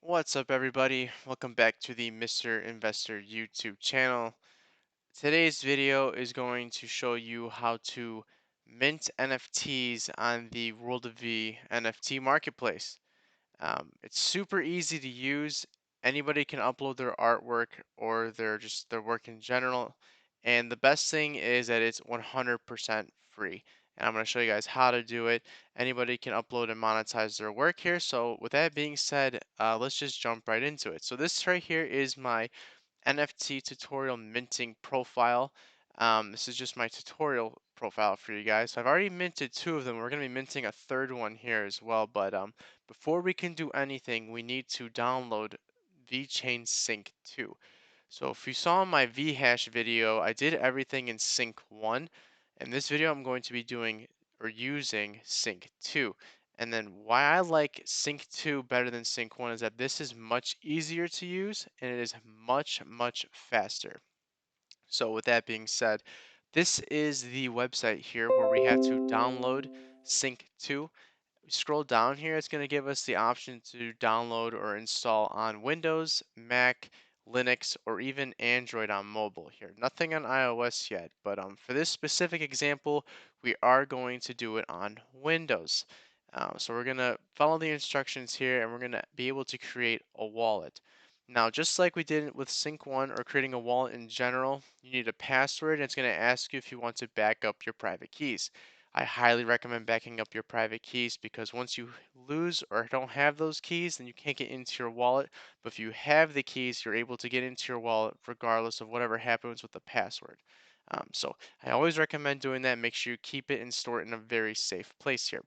What's up, everybody? Welcome back to the Mr. Investor YouTube channel. Today's video is going to show you how to mint NFTs on the World of V NFT marketplace. It's super easy to use. Anybody can upload their artwork or their work in general. And the best thing is that it's 100% free. And I'm going to show you guys how to do it. Anybody can upload and monetize their work here. So with that being said, let's just jump right into it. So this right here is my NFT tutorial minting profile. This is just my tutorial profile for you guys. So I've already minted two of them. We're going to be minting a third one here as well. But before we can do anything, we need to download Vechain Sync 2. So if you saw my VHash video, I did everything in Sync 1. In this video, I'm going to be doing or using Sync 2. And then why I like Sync 2 better than Sync 1 is that this is much easier to use and it is much faster. So with that being said, this is the website here where we have to download Sync 2. Scroll down here, it's going to give us the option to download or install on Windows, Mac, Linux, or even Android on mobile here. Nothing on iOS yet, but for this specific example, we are going to do it on Windows. So we're going to follow the instructions here and we're going to be able to create a wallet. Now, just like we did with Sync 1 or creating a wallet in general, you need a password and it's going to ask you if you want to back up your private keys. I highly recommend backing up your private keys because once you lose or don't have those keys, then you can't get into your wallet. But if you have the keys, you're able to get into your wallet regardless of whatever happens with the password. So I always recommend doing that. Make sure you keep it and store it in a very safe place here.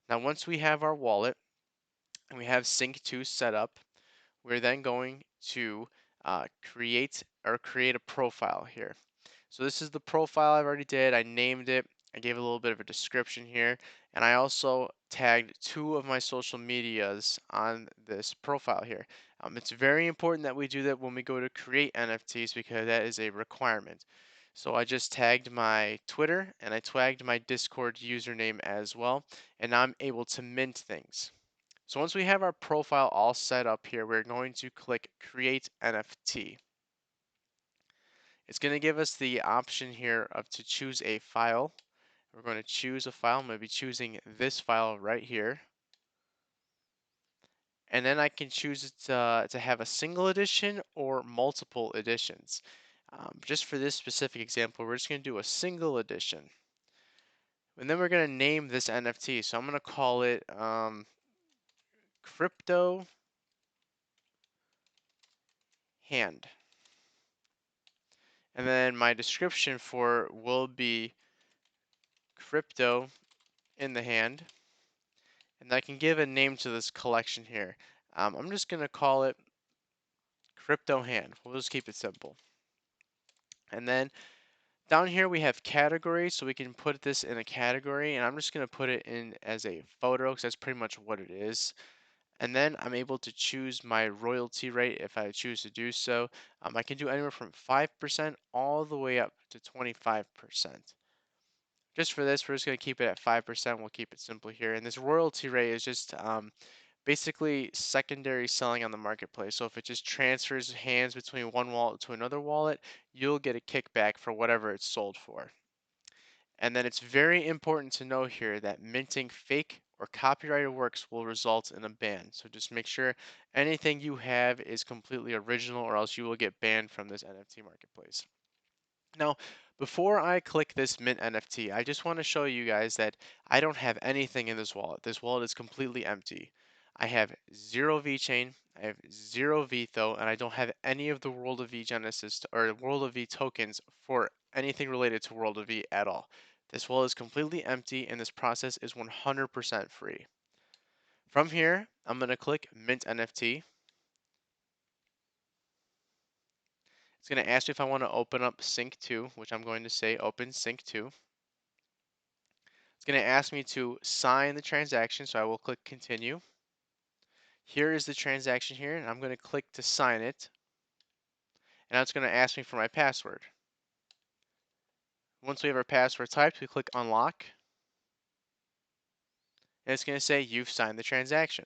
Now, once we have our wallet and we have Sync 2 set up, we're then going to create a profile here. So this is the profile I already did. I named it. I gave a little bit of a description here, and I also tagged two of my social medias on this profile here. It's very important that we do that when we go to create NFTs because that is a requirement. So I just tagged my Twitter and I tagged my Discord username as well, and now I'm able to mint things. So once we have our profile all set up here, we're going to click Create NFT. It's going to give us the option here of to choose a file. We're going to choose a file. I'm going to be choosing this file right here. And then I can choose it to have a single edition or multiple editions. Just for this specific example, we're just going to do a single edition. And then we're going to name this NFT. So I'm going to call it Crypto Hand. And then my description for it will be crypto in the hand. And I can give a name to this collection here. I'm just going to call it crypto hand. We'll just keep it simple. And then down here we have categories, so we can put this in a category. And I'm just going to put it in as a photo because that's pretty much what it is. And then I'm able to choose my royalty rate if I choose to do so. I can do anywhere from 5% all the way up to 25%. Just for this, we're just going to keep it at 5%. We'll keep it simple here. And this royalty rate is just basically secondary selling on the marketplace. So if it just transfers hands between one wallet to another wallet, you'll get a kickback for whatever it's sold for. And then it's very important to know here that minting fake or copyrighted works will result in a ban. So just make sure anything you have is completely original or else you will get banned from this NFT marketplace. Now, before I click this mint NFT, I just want to show you guys that I don't have anything in this wallet. This wallet is completely empty. I have zero VeChain, I have zero VTHO, and I don't have any of the World of V Genesis or World of V tokens for anything related to World of V at all. This wallet is completely empty and this process is 100% free. From here, I'm going to click Mint NFT. It's going to ask me if I want to open up Sync 2, which I'm going to say Open Sync 2. It's going to ask me to sign the transaction, so I will click continue. Here is the transaction here, and I'm going to click to sign it. And now it's going to ask me for my password. Once we have our password typed, we click unlock. And it's going to say you've signed the transaction.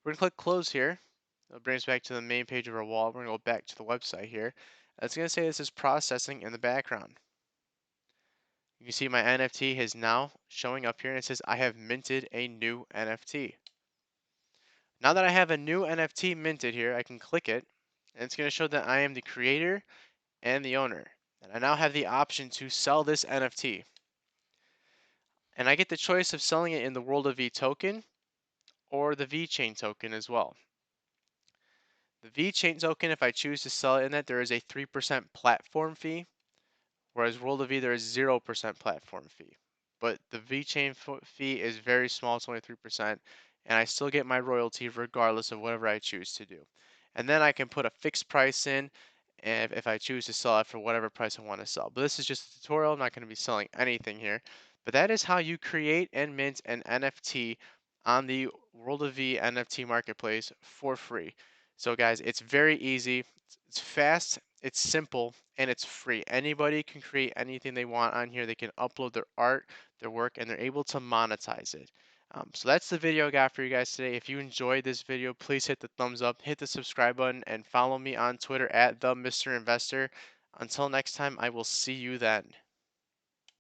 We're going to click close here. It'll bring us back to the main page of our wallet. We're going to go back to the website here. It's going to say this is processing in the background. You can see my NFT is now showing up here and it says I have minted a new NFT. Now that I have a new NFT minted here, I can click it and it's going to show that I am the creator and the owner. And I now have the option to sell this NFT. And I get the choice of selling it in the World of V token or the Vechain token as well. The Vechain token, if I choose to sell it in that, there is a 3% platform fee, whereas World of V, there is 0% platform fee. But the VeChain fee is very small, it's only 3%, and I still get my royalty regardless of whatever I choose to do. And then I can put a fixed price in if I choose to sell it for whatever price I want to sell. But this is just a tutorial, I'm not going to be selling anything here. But that is how you create and mint an NFT on the World of V NFT marketplace for free. So guys, it's very easy, it's fast, it's simple, and it's free. Anybody can create anything they want on here. They can upload their art, their work, and they're able to monetize it. So that's the video I got for you guys today. If you enjoyed this video, please hit the thumbs up, hit the subscribe button, and follow me on Twitter at the Mr. Investor. Until next time, I will see you then.